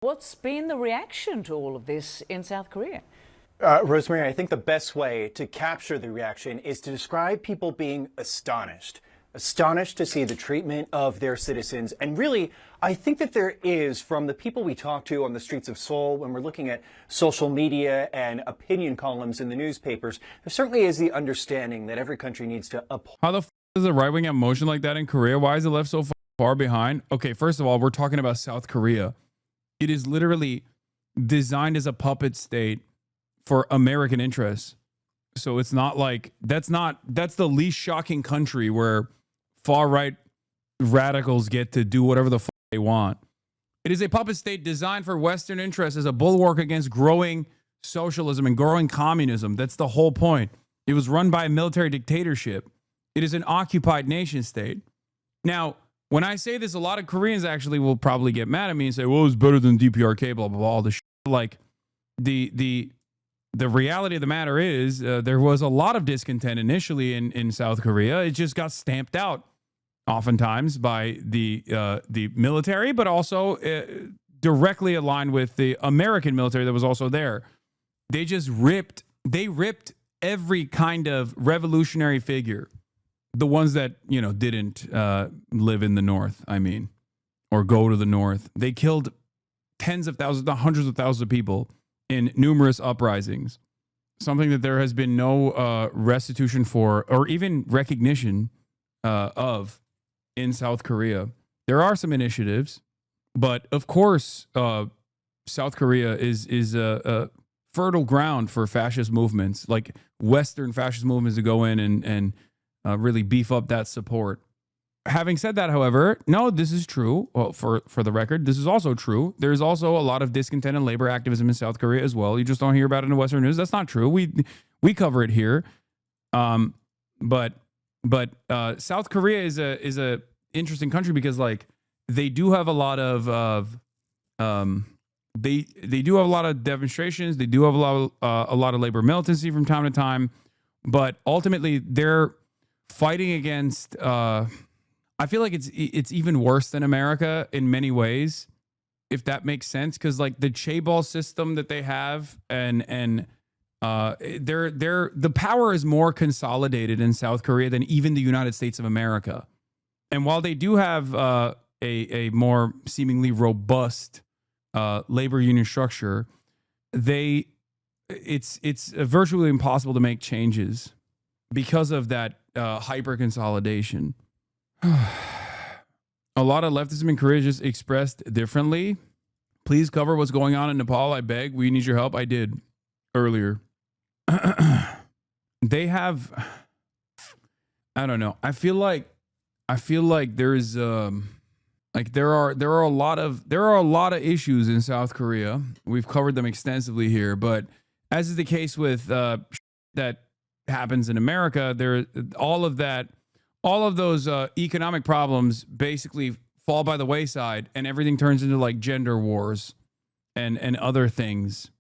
What's been the reaction to all of this in South Korea? Rosemary, I think the best way to capture the reaction is to describe people being astonished. Astonished to see the treatment of their citizens. And really, I think that there is, from the people we talk to on the streets of Seoul, when we're looking at social media and opinion columns in the newspapers, there certainly is the understanding that every country needs to uphold. How the f is the right wing have motion like that in Korea? Why is it left so far behind? Okay, first of all, we're talking about South Korea. It is literally designed as a puppet state for American interests. So it's not like that's the least shocking country where far right radicals get to do whatever the fuck they want. It is a puppet state designed for Western interests as a bulwark against growing socialism and growing communism. That's the whole point. It was run by a military dictatorship. It is an occupied nation state. Now, when I say this, a lot of Koreans actually will probably get mad at me and say, well, it's better than DPRK, blah, blah, blah, all this shit. Like, the reality of the matter is there was a lot of discontent initially in South Korea. It just got stamped out oftentimes by the military, but also directly aligned with the American military that was also there. They ripped every kind of revolutionary figure. The ones that, didn't live in the North, or go to the North. They killed tens of thousands, hundreds of thousands of people in numerous uprisings. Something that there has been no restitution for or even recognition of in South Korea. There are some initiatives, but of course, South Korea is a fertile ground for fascist movements, like Western fascist movements to go in and really beef up that support. Having said that, however, no, this is true. Well, for the record, this is also true. There's also a lot of discontent and labor activism in South Korea as well. You just don't hear about it in the Western news. That's not true. We cover it here. But South Korea is a interesting country because they do have a lot of they do have a lot of demonstrations. They do have a lot of labor militancy from time to time, but ultimately they're fighting against. I feel like it's even worse than America in many ways, if that makes sense. Because the chaebol system that they have, and the power is more consolidated in South Korea than even the United States of America. And while they do have a more seemingly robust labor union structure, it's virtually impossible to make changes because of that hyper consolidation. A lot of leftism in Korea is just expressed differently. Please cover what's going on in Nepal. I beg. We need your help. I did earlier. They have, I don't know. I feel like there's there are a lot of issues in South Korea. We've covered them extensively here, but as is the case with that happens in America, all of those economic problems basically fall by the wayside, and everything turns into gender wars and other things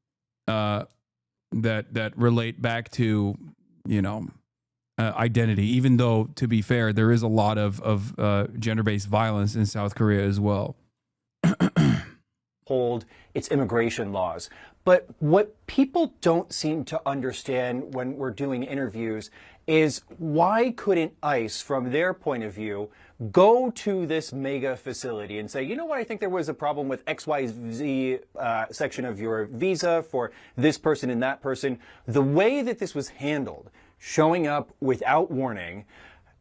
that relate back to identity. Even though, to be fair, there is a lot of gender-based violence in South Korea as well. Hold its immigration laws. But what people don't seem to understand when we're doing interviews is why couldn't ICE, from their point of view, go to this mega facility and say, you know what, I think there was a problem with XYZ section of your visa for this person and that person. The way that this was handled, showing up without warning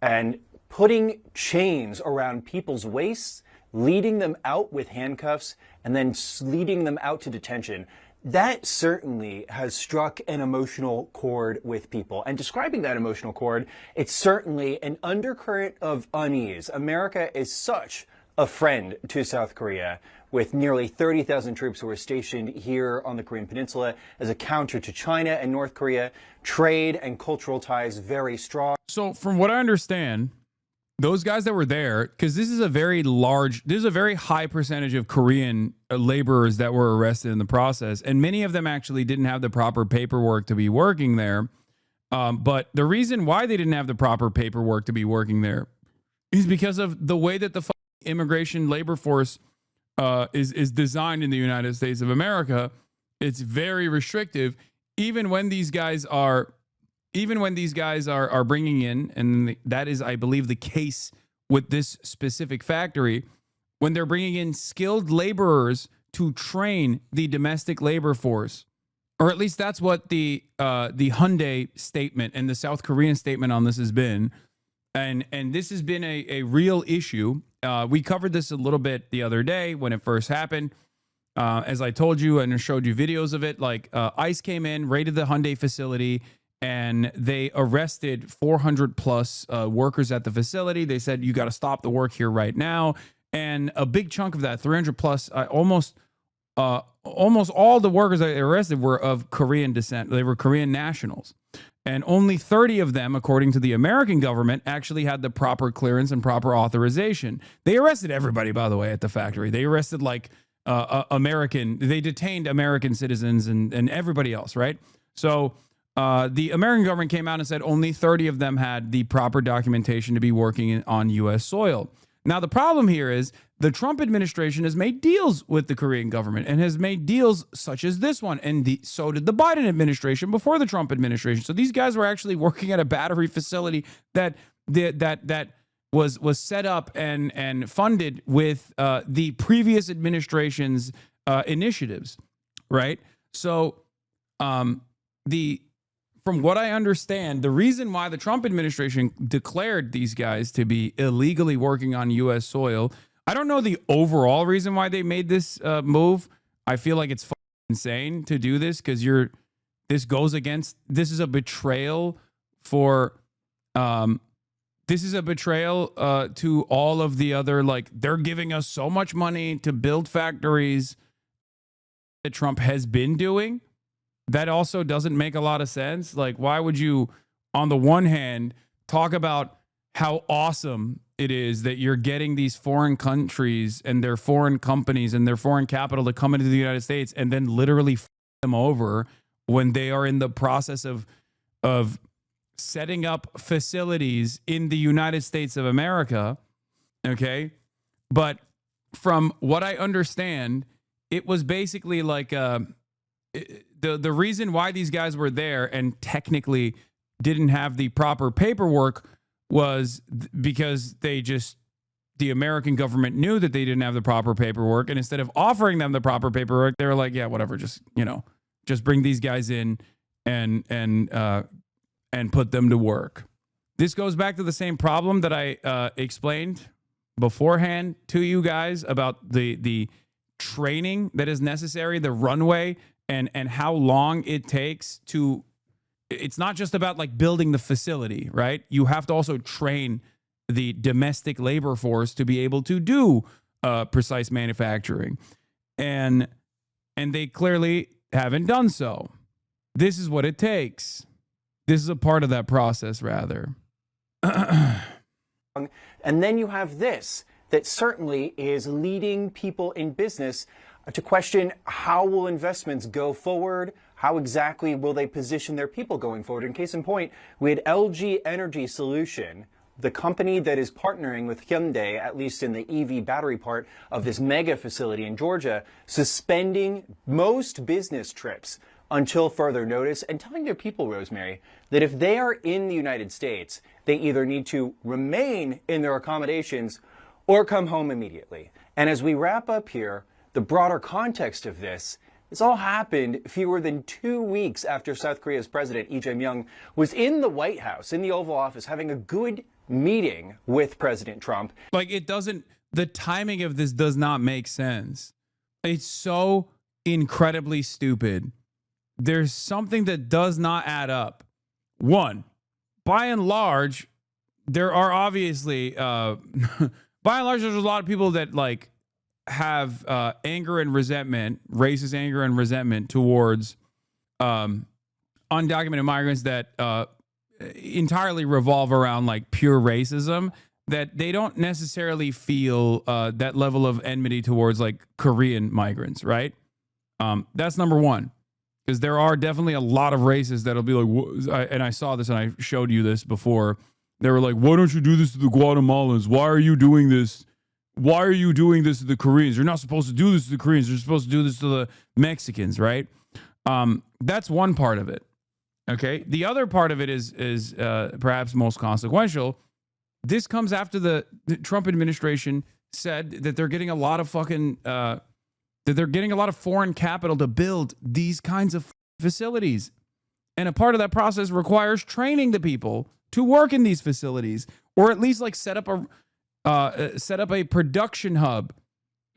and putting chains around people's waists, leading them out with handcuffs, and then leading them out to detention, that certainly has struck an emotional chord with people. And describing that emotional chord, it's certainly an undercurrent of unease. America is such a friend to South Korea, with nearly 30,000 troops who are stationed here on the Korean Peninsula as a counter to China and North Korea. Trade and cultural ties very strong. So from what I understand, those guys that were there, because this is a very high percentage of Korean laborers that were arrested in the process, and many of them actually didn't have the proper paperwork to be working there. But the reason why they didn't have the proper paperwork to be working there is because of the way that the immigration labor force is designed in the United States of America, it's very restrictive. Even when these guys are bringing in, and that is, I believe, the case with this specific factory, when they're bringing in skilled laborers to train the domestic labor force, or at least that's what the Hyundai statement and the South Korean statement on this has been, and this has been a real issue. We covered this a little bit the other day when it first happened. As I told you and showed you videos of it, like ICE came in, raided the Hyundai facility, and they arrested 400 plus workers at the facility. They said, you got to stop the work here right now. And a big chunk of that, 300 plus, almost all the workers that they arrested were of Korean descent. They were Korean nationals. And only 30 of them, according to the American government, actually had the proper clearance and proper authorization. They arrested everybody, by the way, at the factory. They arrested like they detained American citizens and everybody else, right? So the American government came out and said only 30 of them had the proper documentation to be working on U.S. soil. Now, the problem here is the Trump administration has made deals with the Korean government and has made deals such as this one. And so did the Biden administration before the Trump administration. So these guys were actually working at a battery facility that was set up and funded with the previous administration's initiatives, right? So from what I understand, the reason why the Trump administration declared these guys to be illegally working on U.S. soil, I don't know the overall reason why they made this move. I feel like it's insane to do this because this is a betrayal for, this is a betrayal to all of the other, like, they're giving us so much money to build factories that Trump has been doing. That also doesn't make a lot of sense. Like, why would you, on the one hand, talk about how awesome it is that you're getting these foreign countries and their foreign companies and their foreign capital to come into the United States and then literally f them over when they are in the process of setting up facilities in the United States of America, okay? But from what I understand, it was basically like the reason why these guys were there and technically didn't have the proper paperwork was because the American government knew that they didn't have the proper paperwork, and instead of offering them the proper paperwork, they were like, yeah, whatever, just bring these guys in and put them to work. This goes back to the same problem that I explained beforehand to you guys about the training that is necessary, the runway, and how long it takes to, it's not just about like building the facility, right? You have to also train the domestic labor force to be able to do precise manufacturing. And they clearly haven't done so. This is what it takes. This is a part of that process, rather. And then you have this that certainly is leading people in business to question, how will investments go forward? How exactly will they position their people going forward? In case in point, we had LG Energy Solution, the company that is partnering with Hyundai, at least in the EV battery part of this mega facility in Georgia, suspending most business trips until further notice and telling their people, Rosemary, that if they are in the United States, they either need to remain in their accommodations or come home immediately. And as we wrap up here, the broader context of this all happened fewer than 2 weeks after South Korea's president, Lee Jae-myung, was in the White House, in the Oval Office, having a good meeting with President Trump. Like, the timing of this does not make sense. It's so incredibly stupid. There's something that does not add up. One, by and large, there are obviously, by and large, there's a lot of people that like have anger and resentment, racist anger and resentment towards undocumented migrants that entirely revolve around like pure racism, that they don't necessarily feel that level of enmity towards like Korean migrants, right? That's number one. Because there are definitely a lot of racists that'll be like, and I saw this and I showed you this before. They were like, why don't you do this to the Guatemalans? Why are you doing this? why are you doing this to the Koreans? You're not supposed to do this to the Koreans. You're supposed to do this to the Mexicans, right? That's one part of it. Okay. The other part of it is perhaps most consequential. This comes after the Trump administration said that they're getting a lot of foreign capital to build these kinds of facilities. And a part of that process requires training the people to work in these facilities, or at least like set up a production hub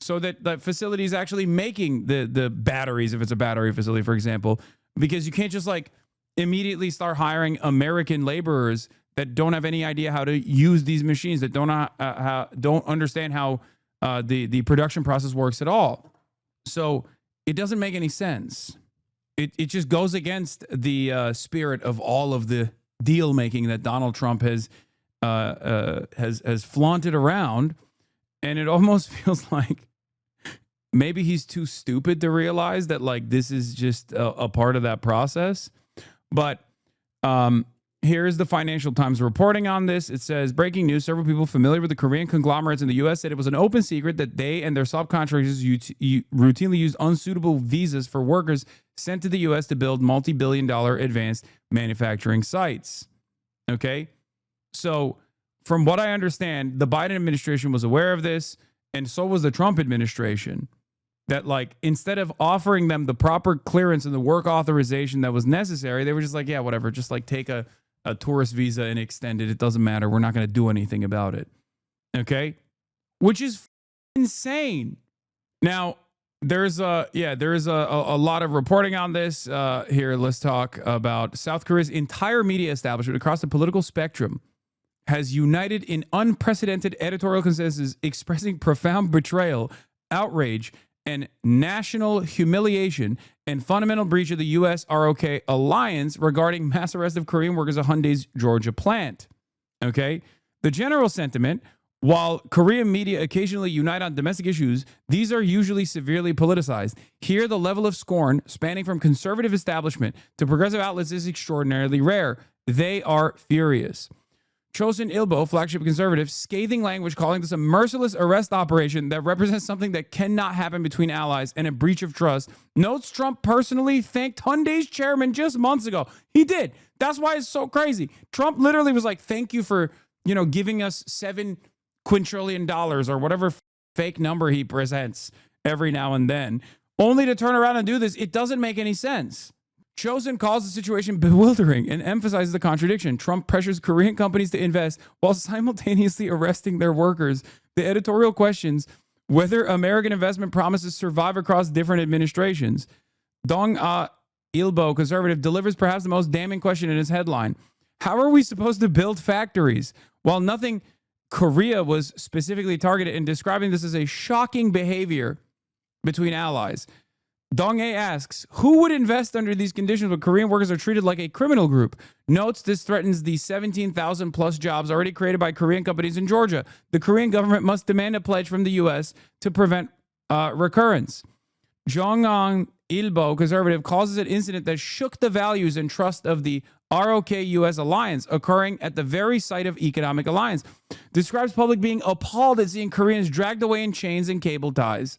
so that the facility is actually making the batteries, if it's a battery facility, for example, because you can't just like immediately start hiring American laborers that don't have any idea how to use these machines, that don't understand how the production process works at all. So it doesn't make any sense. It just goes against the spirit of all of the deal making that Donald Trump has flaunted around, and it almost feels like maybe he's too stupid to realize that like this is just a part of that process. But here's the Financial Times reporting on this. It says, breaking news, several people familiar with the Korean conglomerates in the U.S. said it was an open secret that they and their subcontractors routinely used unsuitable visas for workers sent to the U.S. to build multi-billion-dollar advanced manufacturing sites. Okay? So from what I understand, the Biden administration was aware of this, and so was the Trump administration. That like instead of offering them the proper clearance and the work authorization that was necessary, they were just like, yeah, whatever, just like take a tourist visa and extend it. It doesn't matter. We're not going to do anything about it. Okay? Which is insane. Now, there's a lot of reporting on this. Here, let's talk about South Korea's entire media establishment across the political spectrum has united in unprecedented editorial consensus expressing profound betrayal, outrage, and national humiliation and fundamental breach of the U.S.-ROK alliance regarding mass arrest of Korean workers at Hyundai's Georgia plant. Okay? The general sentiment, while Korean media occasionally unite on domestic issues, these are usually severely politicized. Here, the level of scorn, spanning from conservative establishment to progressive outlets, is extraordinarily rare. They are furious. Chosun Ilbo, flagship conservative, scathing language calling this a merciless arrest operation that represents something that cannot happen between allies and a breach of trust. Notes Trump personally thanked Hyundai's chairman just months ago. He did. That's why it's so crazy. Trump literally was like, thank you for, giving us $7 quintillion or whatever fake number he presents every now and then, only to turn around and do this. It doesn't make any sense. Chosun calls the situation bewildering and emphasizes the contradiction. Trump pressures Korean companies to invest while simultaneously arresting their workers. The editorial questions whether American investment promises survive across different administrations. Dong Ilbo, conservative, delivers perhaps the most damning question in his headline. How are we supposed to build factories? While nothing Korea was specifically targeted in describing this as a shocking behavior between allies. Dong-ae asks, who would invest under these conditions when Korean workers are treated like a criminal group? Notes this threatens the 17,000 plus jobs already created by Korean companies in Georgia. The Korean government must demand a pledge from the U.S. to prevent recurrence. Jong-ang Ilbo, conservative, causes an incident that shook the values and trust of the ROK-U.S. alliance, occurring at the very site of economic alliance. Describes public being appalled at seeing Koreans dragged away in chains and cable ties.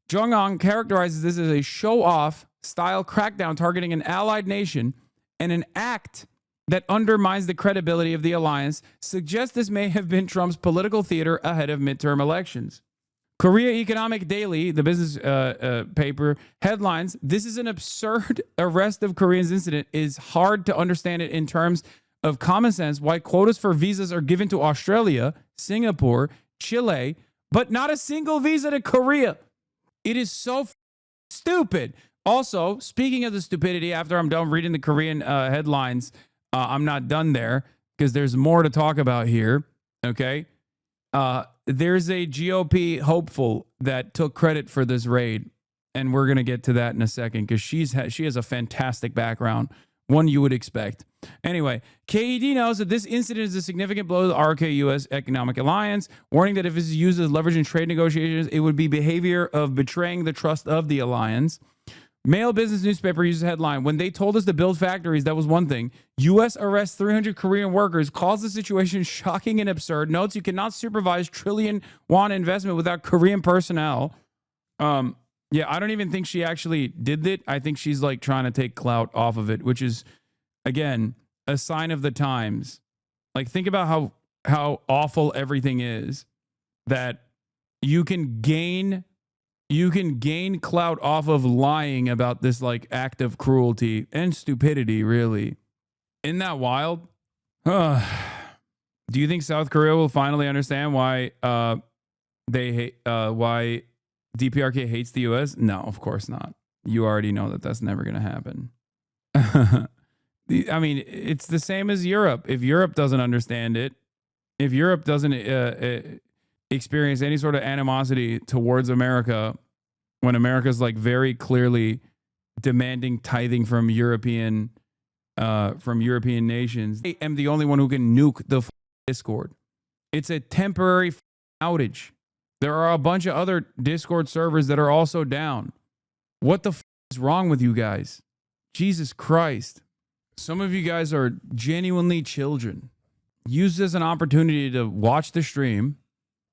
Jong-un characterizes this as a show-off style crackdown targeting an allied nation and an act that undermines the credibility of the alliance, suggests this may have been Trump's political theater ahead of midterm elections. Korea Economic Daily, the business paper, headlines, this is an absurd arrest of Koreans incident. Is hard to understand it in terms of common sense why quotas for visas are given to Australia, Singapore, Chile, but not a single visa to Korea. It is so stupid. Also, speaking of the stupidity, after I'm done reading the Korean headlines, I'm not done there because there's more to talk about here. Okay. There's a GOP hopeful that took credit for this raid, and we're going to get to that in a second because she has a fantastic background, one you would expect. Anyway, KED knows that this incident is a significant blow to the RK-US economic alliance, warning that if it's used as leverage in trade negotiations, it would be behavior of betraying the trust of the alliance. Mail Business newspaper uses headline, when they told us to build factories, that was one thing. U.S. arrests 300 Korean workers, calls the situation shocking and absurd. Notes you cannot supervise trillion won investment without Korean personnel. Yeah, I don't even think she actually did it. I think she's like trying to take clout off of it, which is, again, a sign of the times. Like, think about how awful everything is, that you can gain clout off of lying about this like act of cruelty and stupidity, really. Isn't that wild? Do you think South Korea will finally understand why they hate why DPRK hates the US? No, of course not. You already know that that's never going to happen. I mean, it's the same as Europe. If Europe doesn't understand it, if Europe doesn't experience any sort of animosity towards America, when America's like very clearly demanding tithing from European nations, I am the only one who can nuke the Discord. It's a temporary outage. There are a bunch of other Discord servers that are also down. What the is wrong with you guys? Jesus Christ. Some of you guys are genuinely children. Use this as an opportunity to watch the stream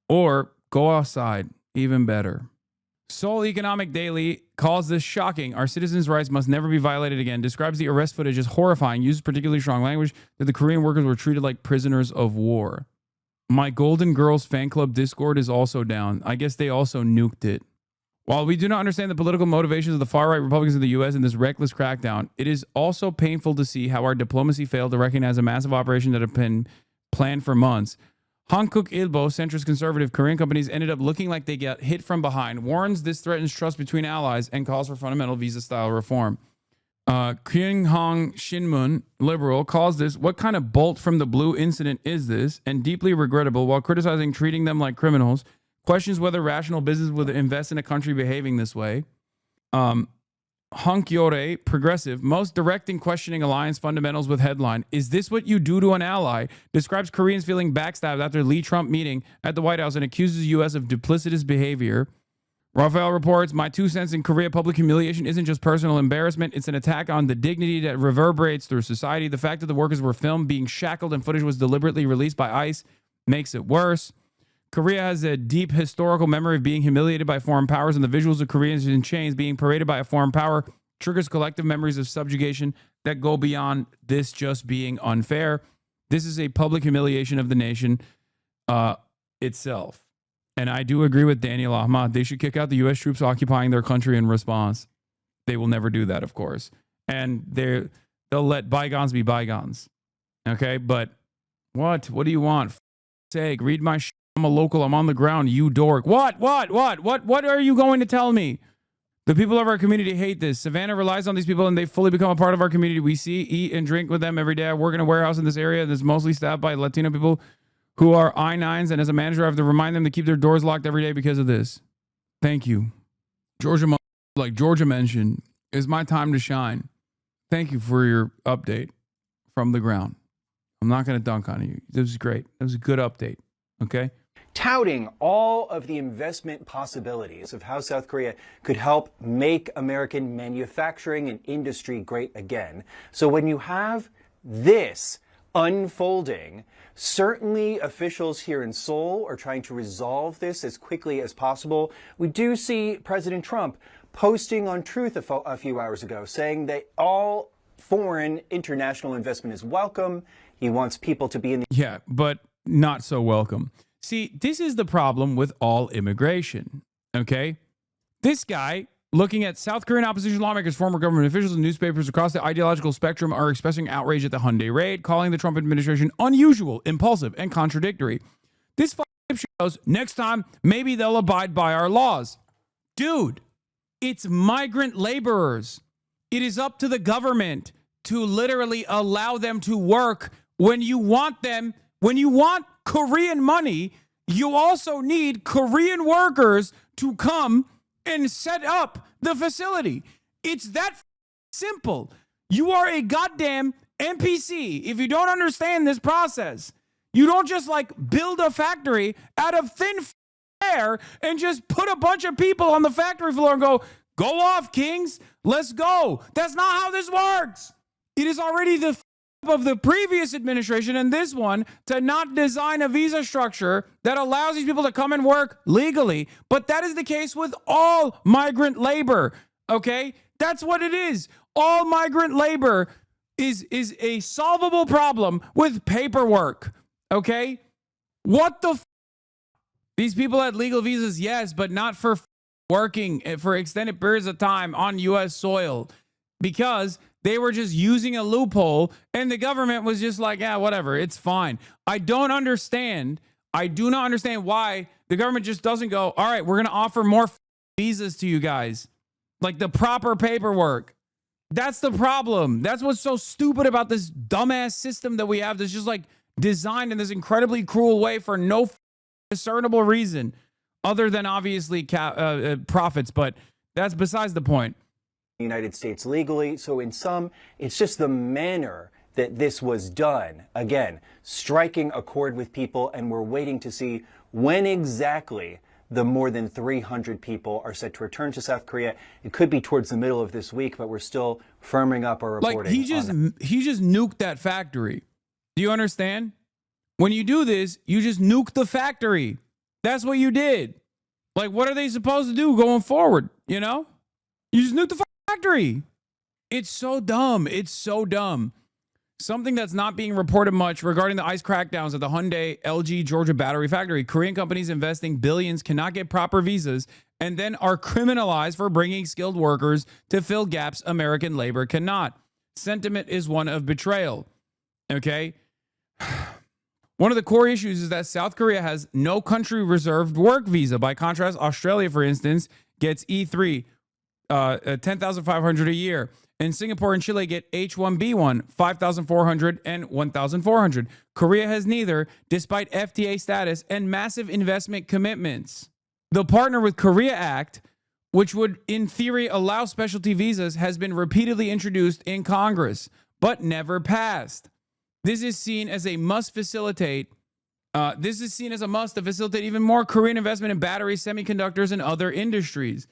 or go outside. Even better. Seoul Economic Daily calls this shocking. Our citizens' rights must never be violated again. Describes the arrest footage as horrifying. Uses particularly strong language that the Korean workers were treated like prisoners of war. My Golden Girls fan club Discord is also down. I guess they also nuked it. While we do not understand the political motivations of the far-right Republicans in the U.S. in this reckless crackdown, it is also painful to see how our diplomacy failed to recognize a massive operation that had been planned for months. Hankook Ilbo, centrist conservative Korean companies ended up looking like they get hit from behind, warns this threatens trust between allies, and calls for fundamental visa-style reform. Kyunghang Shinmun, liberal, calls this, what kind of bolt from the blue incident is this, and deeply regrettable, while criticizing treating them like criminals. Questions whether rational business would invest in a country behaving this way. Hankyore, progressive, most direct in questioning alliance fundamentals with headline, is this what you do to an ally? Describes Koreans feeling backstabbed after Lee Trump meeting at the White House and accuses U.S. of duplicitous behavior. Raphael reports, my 2 cents in Korea, public humiliation isn't just personal embarrassment. It's an attack on the dignity that reverberates through society. The fact that the workers were filmed being shackled and footage was deliberately released by ICE makes it worse. Korea has a deep historical memory of being humiliated by foreign powers, and the visuals of Koreans in chains being paraded by a foreign power triggers collective memories of subjugation that go beyond this just being unfair. This is a public humiliation of the nation itself. And I do agree with Daniel Ahmad. They should kick out the U.S. troops occupying their country in response. They will never do that, of course. And they'll let bygones be bygones. Okay, but what do you want? Sake, read my shit. I'm a local. I'm on the ground. You dork. What are you going to tell me? The people of our community hate this. Savannah relies on these people and they fully become a part of our community. We see, eat, and drink with them every day. I work in a warehouse in this area that's mostly staffed by Latino people who are I-9s. And as a manager, I have to remind them to keep their doors locked every day because of this. Thank you. Georgia, like Georgia mentioned, is my time to shine. Thank you for your update from the ground. I'm not going to dunk on you. This was great. That was a good update. Okay. Touting all of the investment possibilities of how South Korea could help make American manufacturing and industry great again. So when you have this unfolding, certainly officials here in Seoul are trying to resolve this as quickly as possible. We do see President Trump posting on Truth a few hours ago saying that all foreign international investment is welcome. He wants people to be in the... Yeah, but not so welcome. See, this is the problem with all immigration, okay? This guy, looking at South Korean opposition lawmakers, former government officials, and newspapers across the ideological spectrum are expressing outrage at the Hyundai raid, calling the Trump administration unusual, impulsive, and contradictory. This shows next time, maybe they'll abide by our laws. Dude, it's migrant laborers. It is up to the government to literally allow them to work when you want them. When you want Korean money, you also need Korean workers to come and set up the facility. It's that simple. You are a goddamn NPC. If you don't understand this process, you don't just like build a factory out of thin air and just put a bunch of people on the factory floor and go, Go off, kings. Let's go. That's not how this works. It is already the of the previous administration and this one to not design a visa structure that allows these people to come and work legally. But that is the case with all migrant labor. Okay? That's what it is. All migrant labor is a solvable problem with paperwork. Okay? What the These people had legal visas, yes, but not for working for extended periods of time on U.S. soil, because they were just using a loophole and the government was just like, yeah, whatever, it's fine. I don't understand. I do not understand why the government just doesn't go, all right, we're going to offer more visas to you guys, like the proper paperwork. That's the problem. That's what's so stupid about this dumbass system that we have that's just like designed in this incredibly cruel way for no discernible reason other than obviously profits. But that's besides the point. United States legally. So in some, it's just the manner that this was done. Again, striking a chord with people, and we're waiting to see when exactly the more than 300 people are set to return to South Korea. It could be towards the middle of this week, but we're still firming up our reporting. Like he just nuked that factory. Do you understand? When you do this, you just nuke the factory. That's what you did. Like, what are they supposed to do going forward? You know, you just nuke the factory. It's so dumb. It's so dumb. Something that's not being reported much regarding the ICE crackdowns at the Hyundai LG Georgia battery factory. Korean companies investing billions cannot get proper visas and then are criminalized for bringing skilled workers to fill gaps American labor cannot. Sentiment is one of betrayal. Okay? One of the core issues is that South Korea has no country reserved work visa. By contrast, Australia, for instance, gets E3, $10,500 a year. And Singapore and Chile get H-1B1, $5,400 and $1,400. Korea has neither, despite FTA status and massive investment commitments. The Partner with Korea Act, which would in theory allow specialty visas, has been repeatedly introduced in Congress, but never passed. This is seen as a must to facilitate even more Korean investment in batteries, semiconductors, and other industries.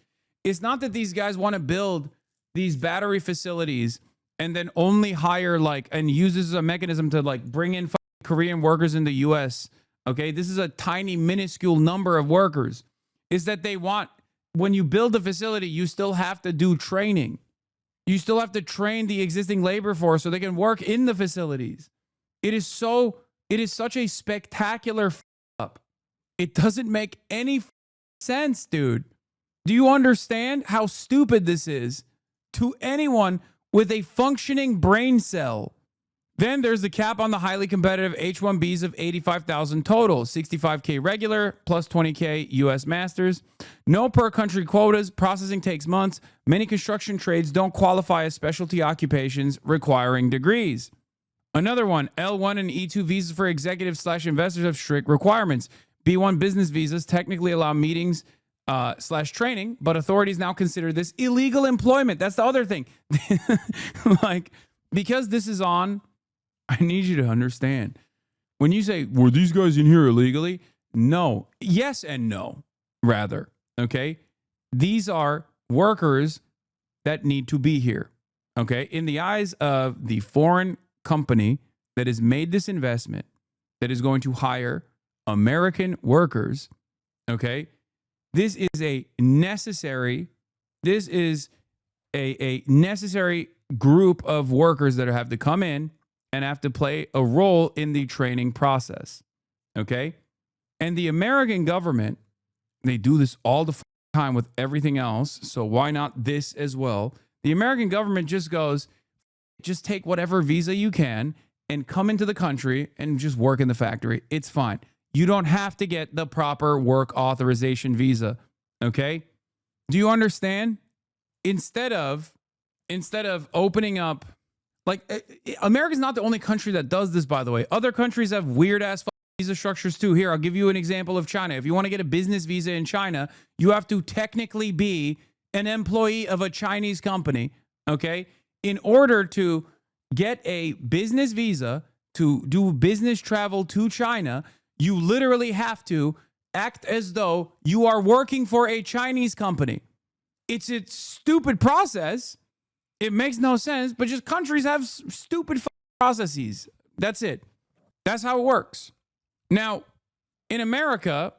It's not that these guys want to build these battery facilities and then only hire and use this as a mechanism to bring in Korean workers in the US. Okay, this is a tiny minuscule number of workers. Is that they want, when you build a facility, you still have to do training. You still have to train the existing labor force so they can work in the facilities. It is such a spectacular up. It doesn't make any sense, dude. Do you understand how stupid this is to anyone with a functioning brain cell? Then there's the cap on the highly competitive H-1Bs of 85,000 total, 65K regular plus 20K US masters. No per country quotas. Processing takes months. Many construction trades don't qualify as specialty occupations requiring degrees. Another one, L1 and E2 visas for executives/investors have strict requirements. B1 business visas technically allow meetings / training, but authorities now consider this illegal employment. That's the other thing. Because this is on, I need you to understand. When you say, were these guys in here illegally? No. Yes and no, rather. Okay? These are workers that need to be here. Okay? In the eyes of the foreign company that has made this investment, that is going to hire American workers, okay? This is a necessary group of workers that have to come in and have to play a role in the training process, okay? And the American government, they do this all the time with everything else, so why not this as well? The American government just goes, just take whatever visa you can and come into the country and just work in the factory. It's fine. You don't have to get the proper work authorization visa, okay? Do you understand? Instead of opening up, America's not the only country that does this, by the way. Other countries have weird-ass visa structures too. Here, I'll give you an example of China. If you want to get a business visa in China, you have to technically be an employee of a Chinese company, okay? In order to get a business visa to do business travel to China, you literally have to act as though you are working for a Chinese company. It's a stupid process. It makes no sense, but just countries have stupid processes. That's it. That's how it works. Now, in America,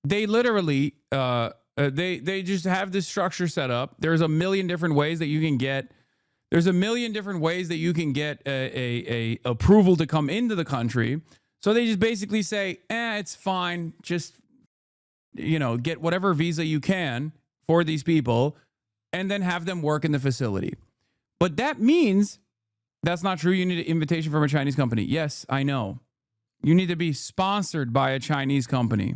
they literally they just have this structure set up. There's a million different ways that you can get. There's a million different ways that you can get a approval to come into the country. So they just basically say, it's fine. Just, get whatever visa you can for these people and then have them work in the facility. But that means that's not true. You need an invitation from a Chinese company. Yes, I know. You need to be sponsored by a Chinese company.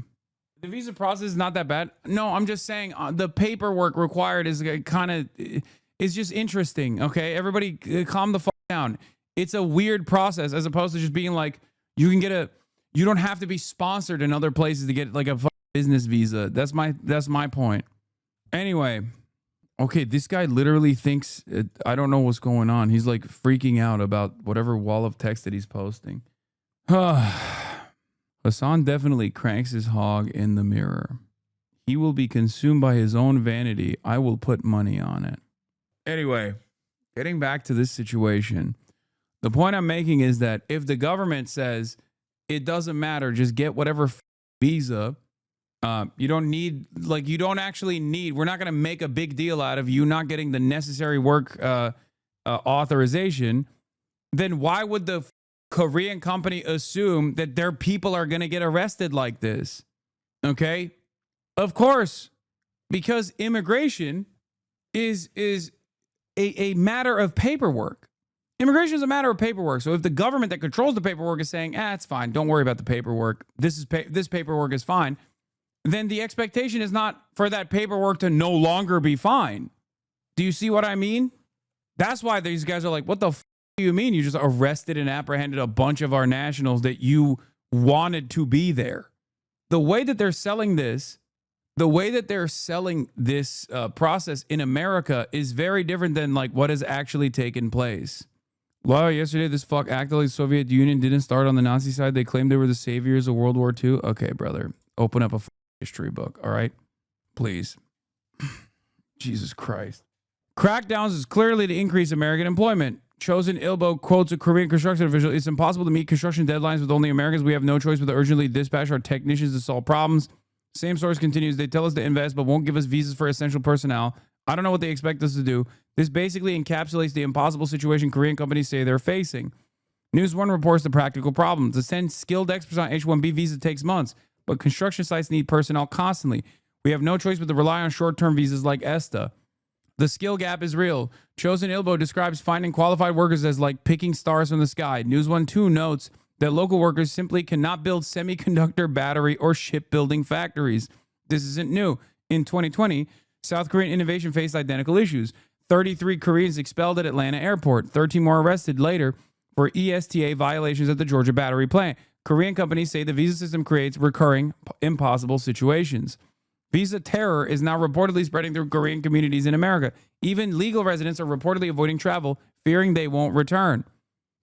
The visa process is not that bad. No, I'm just saying the paperwork required is is just interesting. Okay, everybody calm the fuck down. It's a weird process as opposed to just being like, you don't have to be sponsored in other places to get like a business visa. That's my point. Anyway, okay, this guy literally thinks, I don't know what's going on. He's like freaking out about whatever wall of text that he's posting. Hasan definitely cranks his hog in the mirror. He will be consumed by his own vanity. I will put money on it. Anyway, getting back to this situation, the point I'm making is that if the government says it doesn't matter, just get whatever visa, you don't actually need, we're not going to make a big deal out of you not getting the necessary work authorization, then why would the Korean company assume that their people are going to get arrested like this? Okay? Of course, because immigration is a matter of paperwork. Immigration is a matter of paperwork. So if the government that controls the paperwork is saying, it's fine, don't worry about the paperwork, this paperwork is fine, then the expectation is not for that paperwork to no longer be fine. Do you see what I mean? That's why these guys are like, what the do you mean you just arrested and apprehended a bunch of our nationals that you wanted to be there? The way that they're selling this, process in America is very different than like what has actually taken place. Wow, yesterday this acted like the Soviet Union didn't start on the Nazi side. They claimed they were the saviors of World War II. Okay, brother, open up a history book, all right? Please. Jesus Christ. Crackdowns is clearly to increase American employment. Chosen Ilbo quotes a Korean construction official. It's impossible to meet construction deadlines with only Americans. We have no choice but to urgently dispatch our technicians to solve problems. Same source continues. They tell us to invest, but won't give us visas for essential personnel. I don't know what they expect us to do. This basically encapsulates the impossible situation Korean companies say they're facing. News One reports the practical problems. To send skilled experts on H-1B visa takes months, but construction sites need personnel constantly. We have no choice but to rely on short-term visas like ESTA. The skill gap is real. Chosen Ilbo describes finding qualified workers as like picking stars from the sky. News One 2 notes that local workers simply cannot build semiconductor, battery, or shipbuilding factories. This isn't new. In 2020, South Korean innovation faced identical issues. 33 Koreans expelled at Atlanta airport. 13 more arrested later for ESTA violations at the Georgia battery plant. Korean companies say the visa system creates recurring impossible situations. Visa terror is now reportedly spreading through Korean communities in America. Even legal residents are reportedly avoiding travel, fearing they won't return.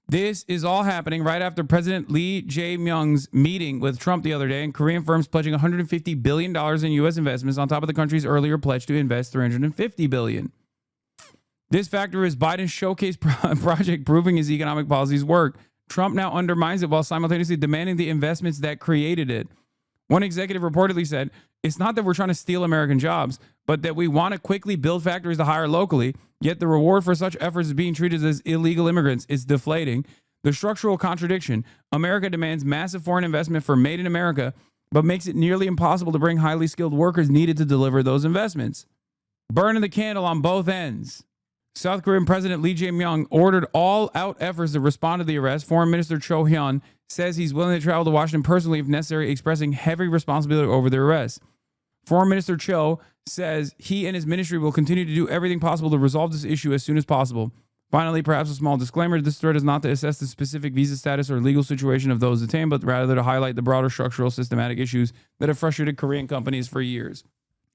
This is all happening right after President Lee Jae-myung's meeting with Trump the other day, and Korean firms pledging $150 billion in U.S. investments on top of the country's earlier pledge to invest $350 billion. This factor is Biden's showcase project proving his economic policies work. Trump now undermines it while simultaneously demanding the investments that created it. One executive reportedly said, "It's not that we're trying to steal American jobs, but that we want to quickly build factories to hire locally, yet the reward for such efforts is being treated as illegal immigrants. It's deflating. The structural contradiction. America demands massive foreign investment for Made in America, but makes it nearly impossible to bring highly skilled workers needed to deliver those investments. Burning the candle on both ends." South Korean President Lee Jae-myung ordered all-out efforts to respond to the arrest. Foreign Minister Cho Hyun says he's willing to travel to Washington personally if necessary, expressing heavy responsibility over the arrest. Foreign Minister Cho says he and his ministry will continue to do everything possible to resolve this issue as soon as possible. Finally, perhaps a small disclaimer, this threat is not to assess the specific visa status or legal situation of those detained, but rather to highlight the broader structural systematic issues that have frustrated Korean companies for years.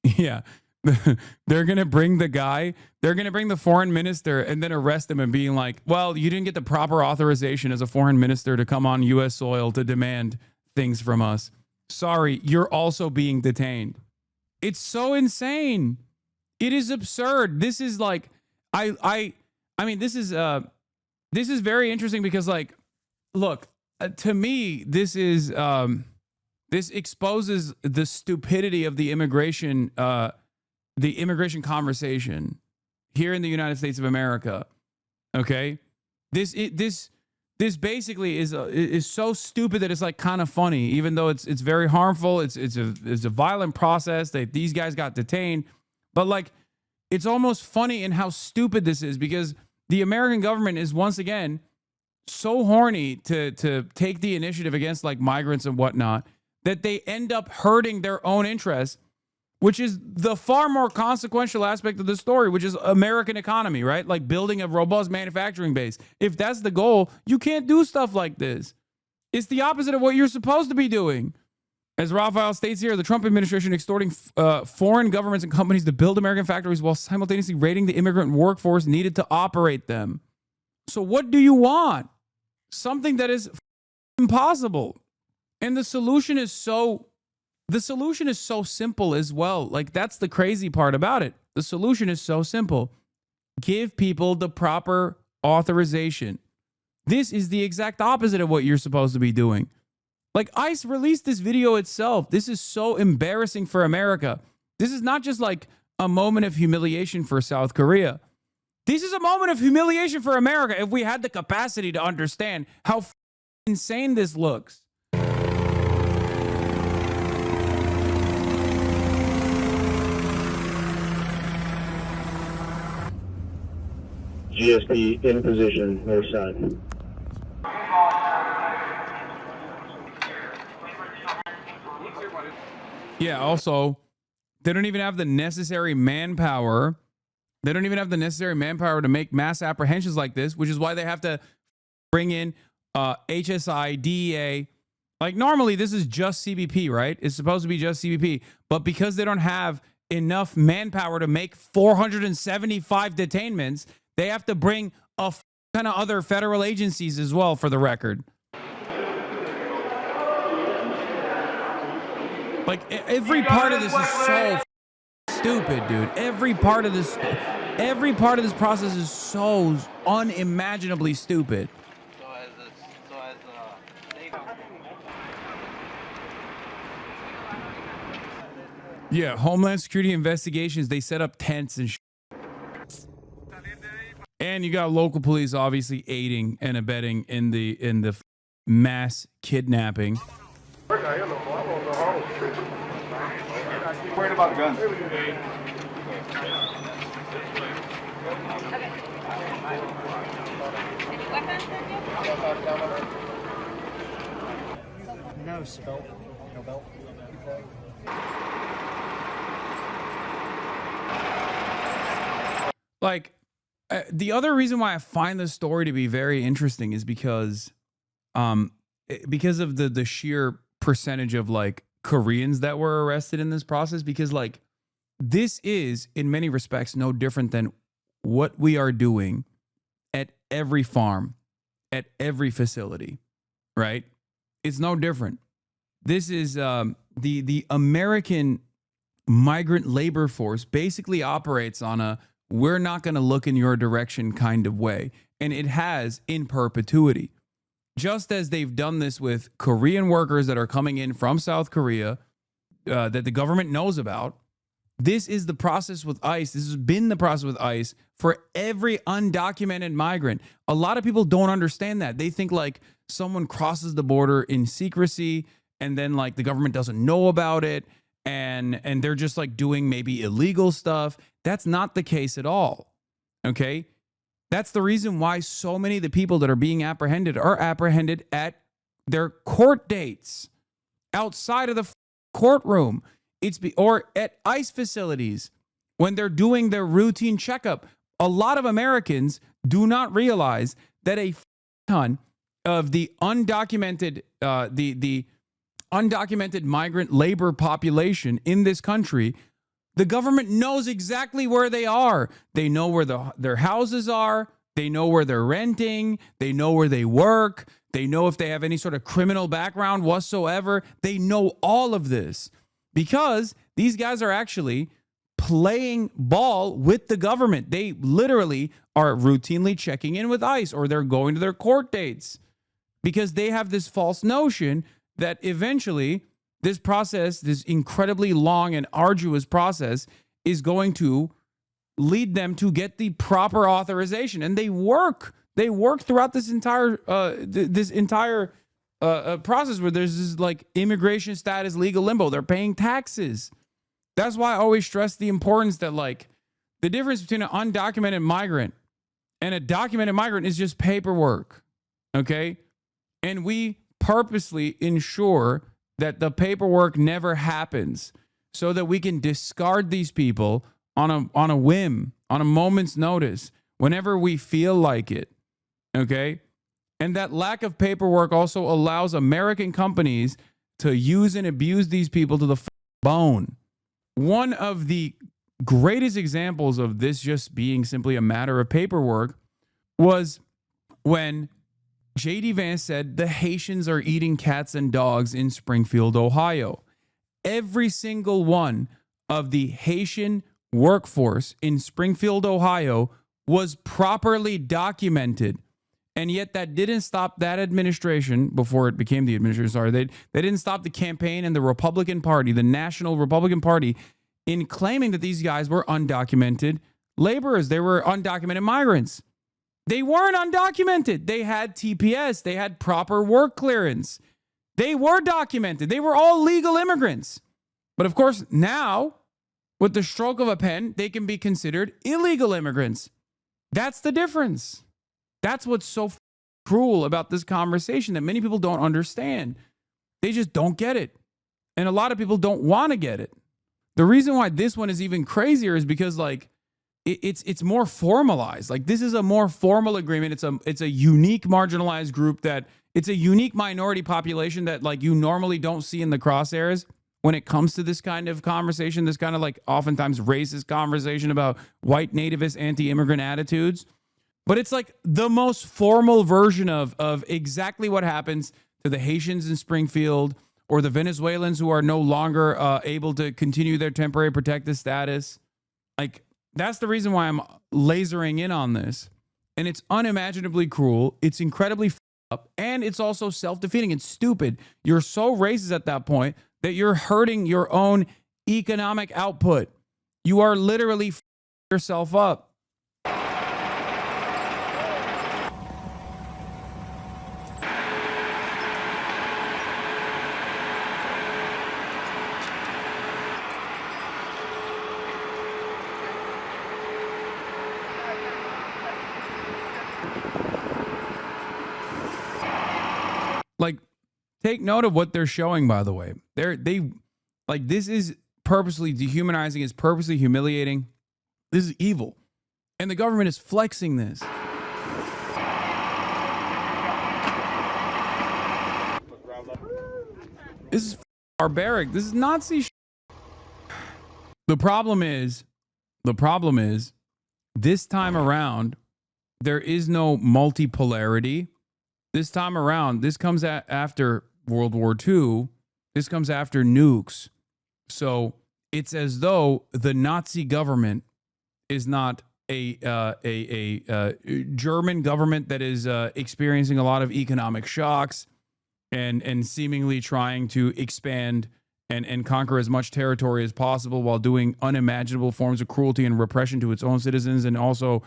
Yeah. They're going to bring the foreign minister and then arrest him and being like, well, you didn't get the proper authorization as a foreign minister to come on U.S. soil to demand things from us. Sorry, you're also being detained. It's so insane. It is absurd. This is like, I mean, this is very interesting because, like, look, to me, this is, this exposes the stupidity of the immigration conversation here in the United States of America. Okay, this basically is so stupid that it's like kind of funny, even though it's very harmful. It's a violent process. These guys got detained, but like, it's almost funny in how stupid this is, because the American government is once again so horny to take the initiative against like migrants and whatnot that they end up hurting their own interests, which is the far more consequential aspect of the story, which is American economy, right? Like building a robust manufacturing base. If that's the goal, you can't do stuff like this. It's the opposite of what you're supposed to be doing. As Raphael states here, the Trump administration extorting foreign governments and companies to build American factories while simultaneously raiding the immigrant workforce needed to operate them. So what do you want? Something that is impossible. And the solution is so simple as well. Like, that's the crazy part about it. The solution is so simple. Give people the proper authorization. This is the exact opposite of what you're supposed to be doing. Like, ICE released this video itself. This is so embarrassing for America. This is not just like a moment of humiliation for South Korea. This is a moment of humiliation for America if we had the capacity to understand how insane this looks. GSP in position, north side. Yeah, also, they don't even have the necessary manpower. They don't even have the necessary manpower to make mass apprehensions like this, which is why they have to bring in HSI, DEA. Like, normally, this is just CBP, right? It's supposed to be just CBP. But because they don't have enough manpower to make 475 detainments, they have to bring a ton of other federal agencies as well, for the record. Like, every part of this is so stupid, dude. Every part of this process is so unimaginably stupid. Yeah, Homeland Security investigations, they set up tents and and you got local police obviously aiding and abetting in the mass kidnapping. Worried about the guns. No belt. No belt. Like, the other reason why I find this story to be very interesting is because of the sheer percentage of like Koreans that were arrested in this process, because like, this is in many respects no different than what we are doing at every farm, at every facility, right? It's no different. This is the American migrant labor force basically operates on a we're not going to look in your direction kind of way. And it has in perpetuity. Just as they've done this with Korean workers that are coming in from South Korea that the government knows about, this is the process with ICE. This has been the process with ICE for every undocumented migrant. A lot of people don't understand that. They think like someone crosses the border in secrecy and then like the government doesn't know about it and they're just like doing maybe illegal stuff. That's not the case at all. Okay? That's the reason why so many of the people that are being apprehended are apprehended at their court dates outside of the courtroom. Or at ICE facilities when they're doing their routine checkup. A lot of Americans do not realize that a ton of the undocumented the undocumented migrant labor population in this country, the government knows exactly where they are. They know where their houses are. They know where they're renting. They know where they work. They know if they have any sort of criminal background whatsoever. They know all of this because these guys are actually playing ball with the government. They literally are routinely checking in with ICE, or they're going to their court dates, because they have this false notion that eventually this process, this incredibly long and arduous process, is going to lead them to get the proper authorization. And they work throughout this entire process where there's this like immigration status, legal limbo. They're paying taxes. That's why I always stress the importance that like the difference between an undocumented migrant and a documented migrant is just paperwork. Okay. And we purposely ensure that the paperwork never happens so that we can discard these people on a whim, on a moment's notice, whenever we feel like it. Okay. And that lack of paperwork also allows American companies to use and abuse these people to the bone. One of the greatest examples of this just being simply a matter of paperwork was when J.D. Vance said the Haitians are eating cats and dogs in Springfield, Ohio. Every single one of the Haitian workforce in Springfield, Ohio was properly documented. And yet that didn't stop that administration, before it became the administration, sorry, they didn't stop the campaign and the Republican Party, the National Republican Party, in claiming that these guys were undocumented laborers. They were undocumented migrants. They weren't undocumented. They had TPS. They had proper work clearance. They were documented. They were all legal immigrants. But of course, now, with the stroke of a pen, they can be considered illegal immigrants. That's the difference. That's what's so cruel about this conversation that many people don't understand. They just don't get it. And a lot of people don't want to get it. The reason why this one is even crazier is because like it's more formalized. Like this is a more formal agreement. It's a unique marginalized group, that it's a unique minority population that like you normally don't see in the crosshairs when it comes to this kind of conversation, this kind of like oftentimes racist conversation about white nativist anti-immigrant attitudes. But it's like the most formal version of exactly what happens to the Haitians in Springfield, or the Venezuelans who are no longer able to continue their temporary protected status. Like, that's the reason why I'm lasering in on this. And it's unimaginably cruel. It's incredibly up. And it's also self-defeating. It's stupid. You're so racist at that point that you're hurting your own economic output. You are literally yourself up. Like, take note of what they're showing, by the way. They like, this is purposely dehumanizing, it's purposely humiliating. This is evil. And the government is flexing this. This is barbaric. This is Nazi shit. The problem is, this time around, there is no multipolarity. This time around, this comes after World War II. This comes after nukes. So it's as though the Nazi government is not a German government that is experiencing a lot of economic shocks and seemingly trying to expand and conquer as much territory as possible while doing unimaginable forms of cruelty and repression to its own citizens, and also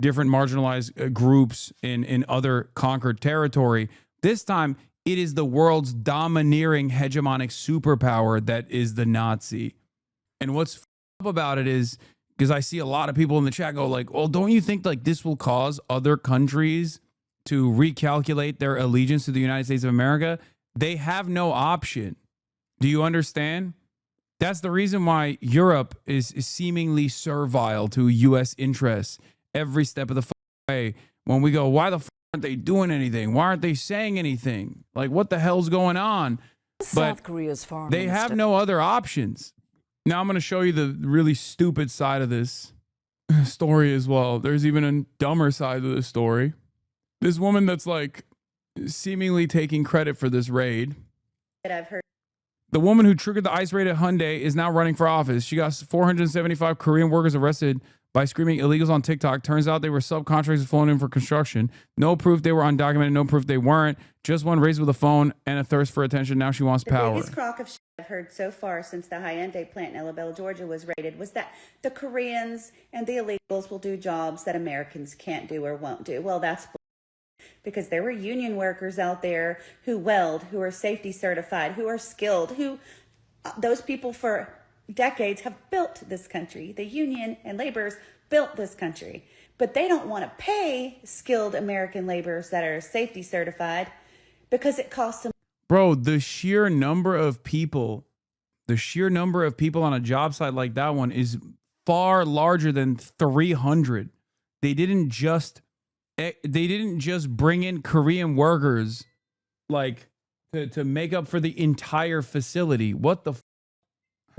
different marginalized groups in other conquered territory. This time, it is the world's domineering hegemonic superpower that is the Nazi. And what's up about it is, because I see a lot of people in the chat go like, well, don't you think like this will cause other countries to recalculate their allegiance to the United States of America? They have no option. Do you understand? That's the reason why Europe is seemingly servile to U.S. interests every step of the way. When we go, why the aren't they doing anything? Why aren't they saying anything? Like, what the hell's going on? South Korea's foreign They minister. have no other options. Now I'm going to show you the really stupid side of this story as well. There's even a dumber side of the story. This woman that's like seemingly taking credit for this raid. I've heard. The woman who triggered the ICE raid at Hyundai is now running for office. She got 475 Korean workers arrested by screaming illegals on TikTok. Turns out they were subcontractors flown in for construction. No proof they were undocumented, no proof they weren't. Just one raised with a phone and a thirst for attention. Now she wants power. The biggest crock of shit I've heard so far since the Hyundai plant in Elabella, Georgia was raided was that the Koreans and the illegals will do jobs that Americans can't do or won't do. Well, that's because there were union workers out there who weld, who are safety certified, who are skilled, who those people for decades have built this country. The union and laborers built this country, but they don't want to pay skilled American laborers that are safety certified because it costs them. Bro, the sheer number of people on a job site like that one is far larger than 300. They didn't just bring in Korean workers like to make up for the entire facility. What the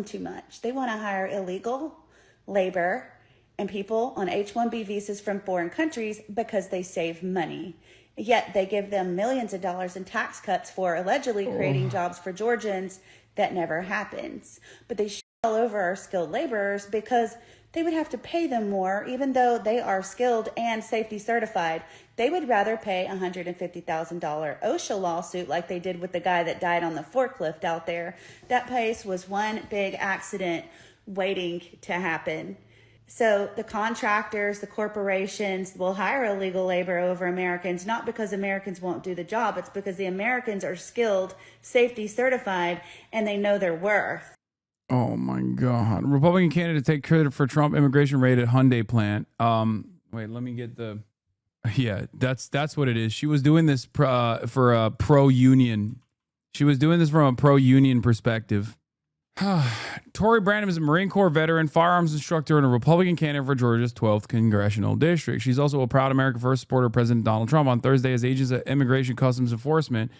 Too much. They want to hire illegal labor and people on H-1B visas from foreign countries because they save money. Yet they give them millions of dollars in tax cuts for allegedly creating jobs for Georgians that never happens. But they shit all over our skilled laborers because they would have to pay them more, even though they are skilled and safety certified. They would rather pay a $150,000 OSHA lawsuit like they did with the guy that died on the forklift out there. That place was one big accident waiting to happen. So the contractors, the corporations will hire illegal labor over Americans, not because Americans won't do the job. It's because the Americans are skilled, safety certified, and they know their worth. Oh my God. Republican candidate take credit for Trump immigration raid at Hyundai plant. Wait, let me get the, yeah, that's what it is. She was doing this for a pro-union. She was doing this from a pro-union perspective. Tory Branham is a Marine Corps veteran, firearms instructor, and a Republican candidate for Georgia's 12th congressional district. She's also a proud America First supporter of President Donald Trump. On Thursday, as agents of Immigration Customs Enforcement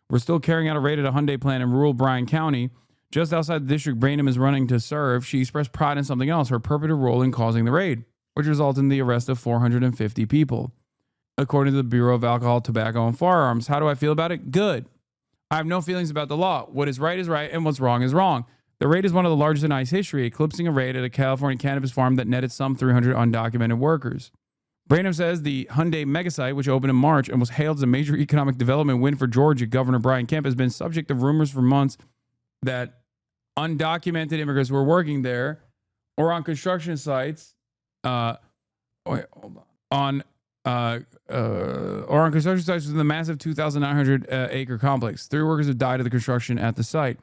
were still carrying out a raid at a Hyundai plant in rural Bryan County, just outside the district Branham is running to serve, she expressed pride in something else, her purported role in causing the raid, which resulted in the arrest of 450 people. According to the Bureau of Alcohol, Tobacco, and Firearms. How do I feel about it? Good. I have no feelings about the law. What is right, and what's wrong is wrong. The raid is one of the largest in ICE history, eclipsing a raid at a California cannabis farm that netted some 300 undocumented workers. Branham says the Hyundai megasite, which opened in March and was hailed as a major economic development win for Georgia Governor Brian Kemp, has been subject to rumors for months that undocumented immigrants who were working there or on construction sites, or on construction sites within the massive 2,900 acre complex. 3 workers have died of the construction at the site.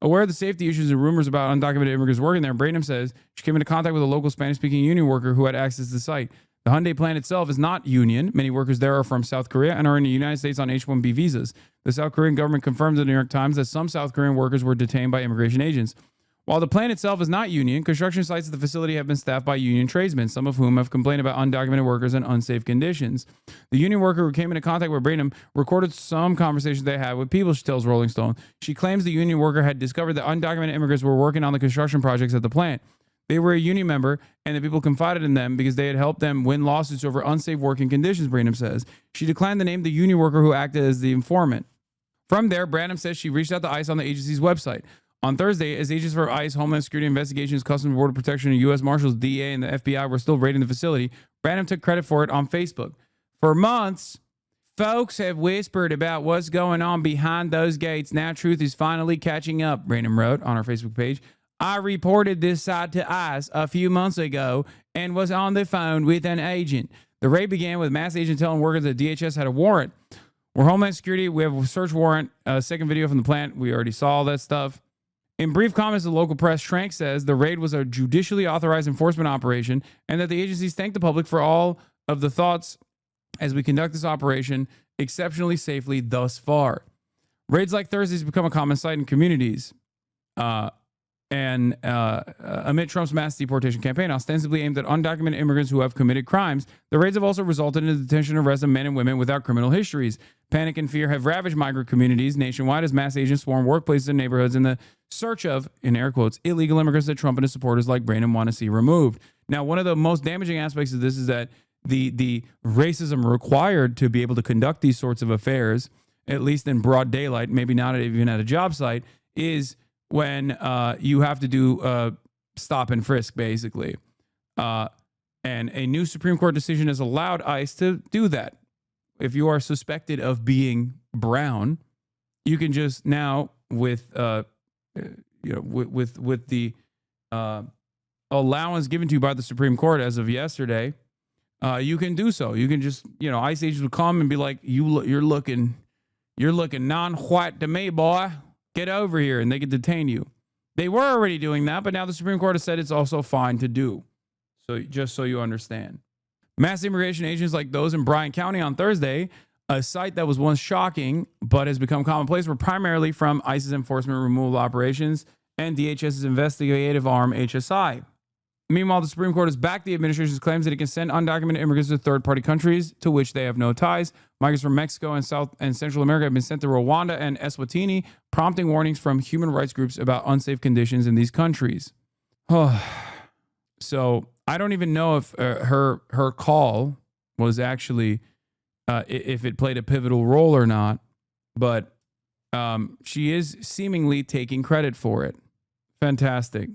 Aware of the safety issues and rumors about undocumented immigrants working there, Branham says she came into contact with a local Spanish-speaking union worker who had access to the site. The Hyundai plant itself is not union. Many workers there are from South Korea and are in the United States on H-1B visas. The South Korean government confirmed to the New York Times that some South Korean workers were detained by immigration agents. While the plant itself is not union, construction sites at the facility have been staffed by union tradesmen, some of whom have complained about undocumented workers and unsafe conditions. The union worker who came into contact with Branham recorded some conversations they had with people, she tells Rolling Stone. She claims the union worker had discovered that undocumented immigrants were working on the construction projects at the plant. They were a union member, and the people confided in them because they had helped them win lawsuits over unsafe working conditions, Branham says. She declined to name the union worker who acted as the informant. From there, Branham says she reached out to ICE on the agency's website. On Thursday, as agents for ICE, Homeland Security Investigations, Customs and Border Protection, and U.S. Marshals, DEA, and the FBI were still raiding the facility, Branham took credit for it on Facebook. For months, folks have whispered about what's going on behind those gates. Now truth is finally catching up, Branham wrote on her Facebook page. I reported this site to ICE a few months ago and was on the phone with an agent. The raid began with mass agent telling workers that DHS had a warrant. We're Homeland Security. We have a search warrant. Second video from the plant. We already saw all that stuff. In brief comments to the local press, Schrank says the raid was a judicially authorized enforcement operation and that the agencies thank the public for all of the thoughts as we conduct this operation exceptionally safely thus far. Raids like Thursday's become a common sight in communities. Amid Trump's mass deportation campaign, ostensibly aimed at undocumented immigrants who have committed crimes, the raids have also resulted in the detention and arrest of men and women without criminal histories. Panic and fear have ravaged migrant communities nationwide as mass agents swarm workplaces and neighborhoods in the search of, in air quotes, illegal immigrants that Trump and his supporters like Branham want to see removed. Now, one of the most damaging aspects of this is that the racism required to be able to conduct these sorts of affairs, at least in broad daylight, maybe not even at a job site, is when you have to do stop and frisk, basically. And a new Supreme Court decision has allowed ICE to do that. If you are suspected of being brown, you can just now, with with the allowance given to you by the Supreme Court as of yesterday, you can do so. You can just, ICE agents will come and be like, you're looking non-white to me, boy. Get over here, and they can detain you. They were already doing that, but now the Supreme Court has said it's also fine to do. So just so you understand. Mass immigration agents like those in Bryan County on Thursday, a site that was once shocking but has become commonplace, were primarily from ICE's enforcement removal operations and DHS's investigative arm, HSI. Meanwhile, the Supreme Court has backed the administration's claims that it can send undocumented immigrants to third-party countries to which they have no ties. Migrants from Mexico and South and Central America have been sent to Rwanda and Eswatini, prompting warnings from human rights groups about unsafe conditions in these countries. So I don't even know if her call was actually, if it played a pivotal role or not, but she is seemingly taking credit for it. Fantastic.